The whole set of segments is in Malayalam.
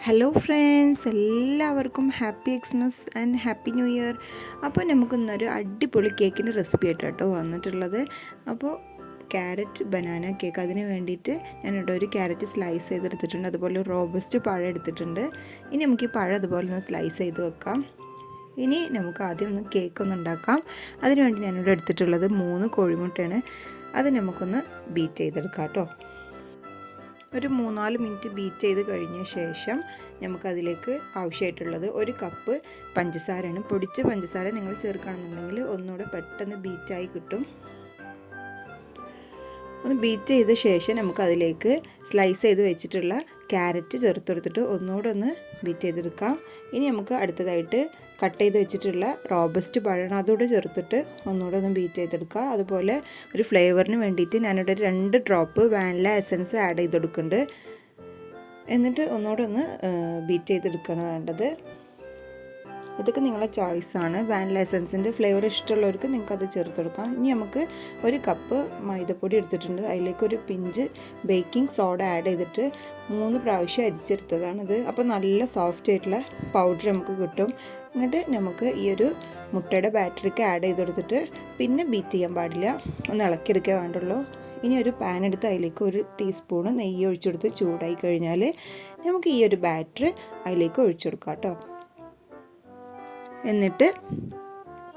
ഹലോ ഫ്രണ്ട്സ്, എല്ലാവർക്കും happy Xmas and happy new year. അപ്പോൾ നമുക്കിന്നൊരു അടിപൊളി കേക്കിൻ്റെ റെസിപ്പി ആയിട്ട് കേട്ടോ വന്നിട്ടുള്ളത്. അപ്പോൾ ക്യാരറ്റ് ബനാന കേക്ക്, അതിന് വേണ്ടിയിട്ട് ഞാനിവിടെ ഒരു ക്യാരറ്റ് സ്ലൈസ് ചെയ്തെടുത്തിട്ടുണ്ട്. അതുപോലെ റോബസ്റ്റ് പഴം എടുത്തിട്ടുണ്ട്. ഇനി നമുക്ക് ഈ പഴം അതുപോലെ ഒന്ന് സ്ലൈസ് ചെയ്ത് വെക്കാം. ഇനി നമുക്ക് ആദ്യം ഒന്ന് കേക്കൊന്ന് ഉണ്ടാക്കാം. അതിനുവേണ്ടി ഞാനിവിടെ എടുത്തിട്ടുള്ളത് 3 കോഴിമുട്ടയാണ്. അത് നമുക്കൊന്ന് ബീറ്റ് ചെയ്തെടുക്കാം കേട്ടോ. ഒരു 3-4 മിനിറ്റ് ബീറ്റ് ചെയ്ത് കഴിഞ്ഞ ശേഷം നമുക്കതിലേക്ക് ആവശ്യമായിട്ടുള്ളത് 1 കപ്പ് പഞ്ചസാരയാണ്. പൊടിച്ച പഞ്ചസാര നിങ്ങൾ ചേർക്കുകയാണെന്നുണ്ടെങ്കിൽ ഒന്നുകൂടെ പെട്ടെന്ന് ബീറ്റായി കിട്ടും. ഒന്ന് ബീറ്റ് ചെയ്ത ശേഷം നമുക്കതിലേക്ക് സ്ലൈസ് ചെയ്ത് വെച്ചിട്ടുള്ള ക്യാരറ്റ് ചേർത്തെടുത്തിട്ട് ഒന്നുകൂടെ ഒന്ന് ബീറ്റ് ചെയ്തെടുക്കാം. ഇനി നമുക്ക് അടുത്തതായിട്ട് കട്ട് ചെയ്ത് വെച്ചിട്ടുള്ള റോബസ്റ്റ് പഴം അതുകൂടെ ചേർത്തിട്ട് ഒന്നുകൂടെ ഒന്ന് ബീറ്റ് ചെയ്തെടുക്കുക. അതുപോലെ ഒരു ഫ്ലേവറിന് വേണ്ടിയിട്ട് ഞാനിവിടെ 2 ഡ്രോപ്പ് വാനില എസൻസ് ആഡ് ചെയ്തെടുക്കുന്നുണ്ട്. എന്നിട്ട് ഒന്നുകൂടെ ഒന്ന് ബീറ്റ് ചെയ്തെടുക്കുകയാണ് വേണ്ടത്. ഇതൊക്കെ നിങ്ങളുടെ ചോയ്സാണ്. വാനില എസൻസിൻ്റെ ഫ്ലേവർ ഇഷ്ടമുള്ളവർക്ക് നിങ്ങൾക്കത് ചേർത്തെടുക്കാം. ഇനി നമുക്ക് 1 കപ്പ് മൈദപ്പൊടി എടുത്തിട്ടുണ്ട്. അതിലേക്ക് ഒരു പിഞ്ച് ബേക്കിംഗ് സോഡ ആഡ് ചെയ്തിട്ട് 3 പ്രാവശ്യം അരിച്ചെടുത്തതാണിത്. അപ്പോൾ നല്ല സോഫ്റ്റ് ആയിട്ടുള്ള പൗഡർ നമുക്ക് കിട്ടും. എന്നിട്ട് നമുക്ക് ഈ ഒരു മുട്ടയുടെ ബാറ്ററിക്ക് ആഡ് ചെയ്തെടുത്തിട്ട് പിന്നെ ബീറ്റ് ചെയ്യാൻ പാടില്ല, ഒന്ന് ഇളക്കിയെടുക്കേ വേണ്ടുള്ളൂ. ഇനി ഒരു പാൻ എടുത്ത് അതിലേക്ക് 1 ടീസ്പൂണ് നെയ്യ് ഒഴിച്ചെടുത്ത് ചൂടായി കഴിഞ്ഞാൽ നമുക്ക് ഈ ഒരു ബാറ്റർ അതിലേക്ക് ഒഴിച്ചെടുക്കാം കേട്ടോ. എന്നിട്ട്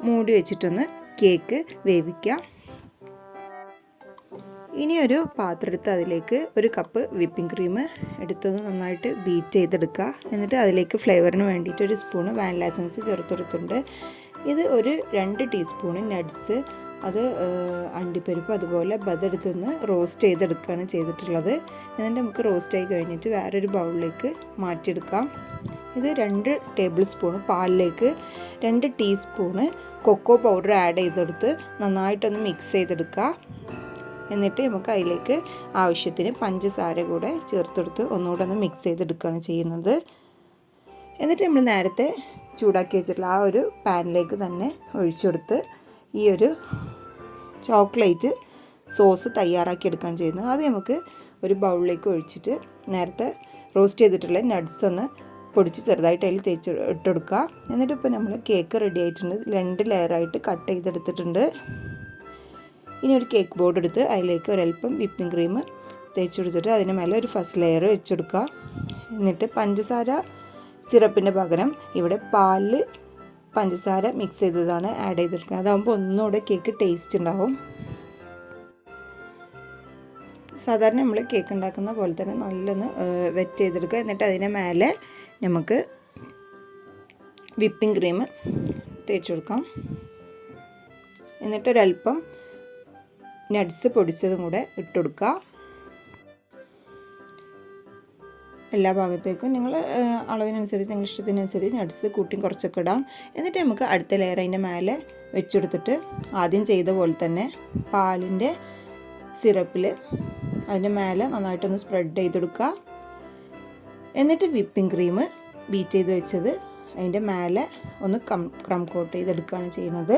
മൂടി വെച്ചിട്ടൊന്ന് കേക്ക് വേവിക്കാം. ഇനി ഒരു പാത്രം എടുത്ത് അതിലേക്ക് 1 കപ്പ് വിപ്പിംഗ് ക്രീം എടുത്തത് നന്നായിട്ട് ബീറ്റ് ചെയ്തെടുക്കുക. എന്നിട്ട് അതിലേക്ക് ഫ്ലേവറിന് വേണ്ടിയിട്ട് 1 സ്പൂണ് വാനില എസൻസ് ചേർത്തെടുത്തിട്ടുണ്ട്. ഇത് ഒരു 2 ടീസ്പൂണ് നട്ട്സ്, അത് അണ്ടിപ്പരിപ്പ് അതുപോലെ ബദെടുത്തൊന്ന് റോസ്റ്റ് ചെയ്തെടുക്കുകയാണ് ചെയ്തിട്ടുള്ളത്. എന്നിട്ട് നമുക്ക് റോസ്റ്റായി കഴിഞ്ഞിട്ട് വേറൊരു ബൗളിലേക്ക് മാറ്റിയെടുക്കാം. ഇത് 2 ടേബിൾ സ്പൂൺ പാലിലേക്ക് 2 ടീസ്പൂണ് കൊക്കോ പൗഡർ ആഡ് ചെയ്തെടുത്ത് നന്നായിട്ടൊന്ന് മിക്സ് ചെയ്തെടുക്കുക. എന്നിട്ട് നമുക്ക് അതിലേക്ക് ആവശ്യത്തിന് പഞ്ചസാര കൂടെ ചേർത്തെടുത്ത് ഒന്നുകൂടെ ഒന്ന് മിക്സ് ചെയ്തെടുക്കുകയാണ് ചെയ്യുന്നത്. എന്നിട്ട് നമ്മൾ നേരത്തെ ചൂടാക്കി വെച്ചിട്ടുള്ള ആ ഒരു പാനിലേക്ക് തന്നെ ഒഴിച്ചെടുത്ത് ഈ ഒരു ചോക്ലേറ്റ് സോസ് തയ്യാറാക്കി എടുക്കുകയാണ് ചെയ്യുന്നത്. അത് നമുക്ക് ഒരു ബൗളിലേക്ക് ഒഴിച്ചിട്ട് നേരത്തെ റോസ്റ്റ് ചെയ്തിട്ടുള്ള നട്ട്സ് ഒന്ന് പൊടിച്ച് ചെറുതായിട്ട് അതിൽ തേച്ച് ഇട്ടെടുക്കുക. എന്നിട്ട് ഇപ്പോൾ നമ്മൾ കേക്ക് റെഡി ആയിട്ടുണ്ട്. 2 ലെയറായിട്ട് കട്ട് ചെയ്തെടുത്തിട്ടുണ്ട്. ഇനി ഒരു കേക്ക് ബോർഡ് എടുത്ത് അതിലേക്ക് ഒരൽപ്പം വിപ്പിംഗ് ക്രീം തേച്ച് കൊടുത്തിട്ട് അതിന് മേലെ ഒരു ഫസ്റ്റ് ലെയർ വെച്ചെടുക്കുക. എന്നിട്ട് പഞ്ചസാര സിറപ്പിൻ്റെ പകരം ഇവിടെ പാലിൽ പഞ്ചസാര മിക്സ് ചെയ്തതാണ് ആഡ് ചെയ്തെടുക്കുക. അതാകുമ്പോൾ ഒന്നുകൂടെ കേക്ക് ടേസ്റ്റ് ഉണ്ടാവും. സാധാരണ നമ്മൾ കേക്ക് ഉണ്ടാക്കുന്ന പോലെ തന്നെ നല്ലൊന്ന് വെറ്റ് ചെയ്തെടുക്കുക. എന്നിട്ട് അതിന് മേലെ നമുക്ക് വിപ്പിംഗ് ക്രീം തേച്ച് കൊടുക്കാം. എന്നിട്ടൊരൽപ്പം നട്ട്സ് പൊടിച്ചതും കൂടെ ഇട്ടുകൊടുക്കുക. എല്ലാ ഭാഗത്തേക്കും നിങ്ങൾ അളവിനനുസരിച്ച് നിങ്ങളുടെ ഇഷ്ടത്തിനനുസരിച്ച് നട്ട്സ് കൂട്ടി കുറച്ചൊക്കെ ഇടാം. എന്നിട്ട് നമുക്ക് അടുത്ത ലെയർ അതിൻ്റെ മേലെ വെച്ചെടുത്തിട്ട് ആദ്യം ചെയ്ത പോലെ തന്നെ പാലിൻ്റെ സിറപ്പിൽ അതിൻ്റെ മേലെ നന്നായിട്ടൊന്ന് സ്പ്രെഡ് ചെയ്തെടുക്കുക. എന്നിട്ട് വിപ്പിംഗ് ക്രീം ബീറ്റ് ചെയ്ത് വെച്ചത് അതിൻ്റെ മേലെ ഒന്ന് ക്രം കോട്ട് ചെയ്തെടുക്കുകയാണ് ചെയ്യുന്നത്.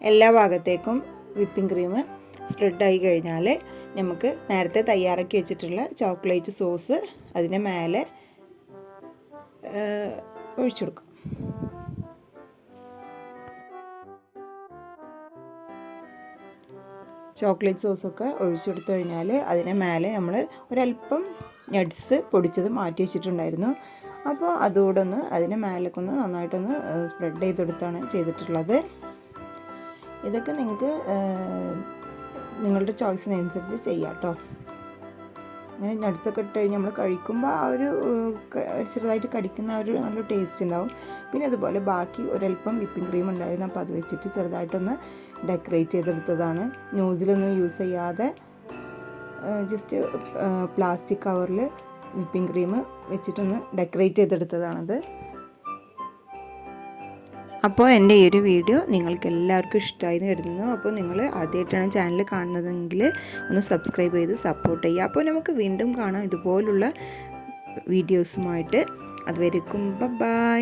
എല്ലാ ഭാഗത്തേക്കും വിപ്പിംഗ് ക്രീം സ്പ്രെഡായി കഴിഞ്ഞാൽ നമുക്ക് നേരത്തെ തയ്യാറാക്കി വെച്ചിട്ടുള്ള ചോക്ലേറ്റ് സോസ് അതിൻ്റെ മേലെ ഒഴിച്ചു കൊടുക്കാം. ചോക്ലേറ്റ് സോസൊക്കെ ഒഴിച്ചെടുത്തു കഴിഞ്ഞാൽ അതിന് മേലെ നമ്മൾ ഒരല്പം നട്ട്സ് പൊടിച്ചത് മാറ്റി വെച്ചിട്ടുണ്ടായിരുന്നു. അപ്പോൾ അതുകൂടെ ഒന്ന് അതിന് മേലേക്കൊന്ന് നന്നായിട്ടൊന്ന് സ്പ്രെഡ് ചെയ്തെടുത്താണ് ചെയ്തിട്ടുള്ളത്. ഇതൊക്കെ നിങ്ങൾക്ക് നിങ്ങളുടെ ചോയ്സിനനുസരിച്ച് ചെയ്യാം കേട്ടോ. അങ്ങനെ നട്ട്സൊക്കെ ഇട്ട് കഴിഞ്ഞ് നമ്മൾ കഴിക്കുമ്പോൾ ആ ഒരു ചെറുതായിട്ട് കടിക്കുന്ന ആ ഒരു നല്ല ടേസ്റ്റ് ഉണ്ടാവും. പിന്നെ അതുപോലെ ബാക്കി ഒരല്പം വിപ്പിംഗ് ക്രീം ഉണ്ടായിരുന്നു. അപ്പോൾ അത് വെച്ചിട്ട് ചെറുതായിട്ടൊന്ന് ഡെക്കറേറ്റ് ചെയ്തെടുത്തതാണ്. ന്യൂസിലൊന്നും യൂസ് ചെയ്യാതെ ജസ്റ്റ് പ്ലാസ്റ്റിക് കവറിൽ വിപ്പിംഗ് ക്രീം വെച്ചിട്ടൊന്ന് ഡെക്കറേറ്റ് ചെയ്തെടുത്തതാണത്. അപ്പോൾ എൻ്റെ ഈ ഒരു വീഡിയോ നിങ്ങൾക്ക് എല്ലാവർക്കും ഇഷ്ടമായി എന്ന് കരുതുന്നു. അപ്പോൾ നിങ്ങൾ ആദ്യമായിട്ടാണ് ചാനൽ കാണുന്നതെങ്കിൽ ഒന്ന് സബ്സ്ക്രൈബ് ചെയ്ത് സപ്പോർട്ട് ചെയ്യുക. അപ്പോൾ നമുക്ക് വീണ്ടും കാണാം ഇതുപോലുള്ള വീഡിയോസുമായിട്ട്. അതുവരെക്കും ബൈ.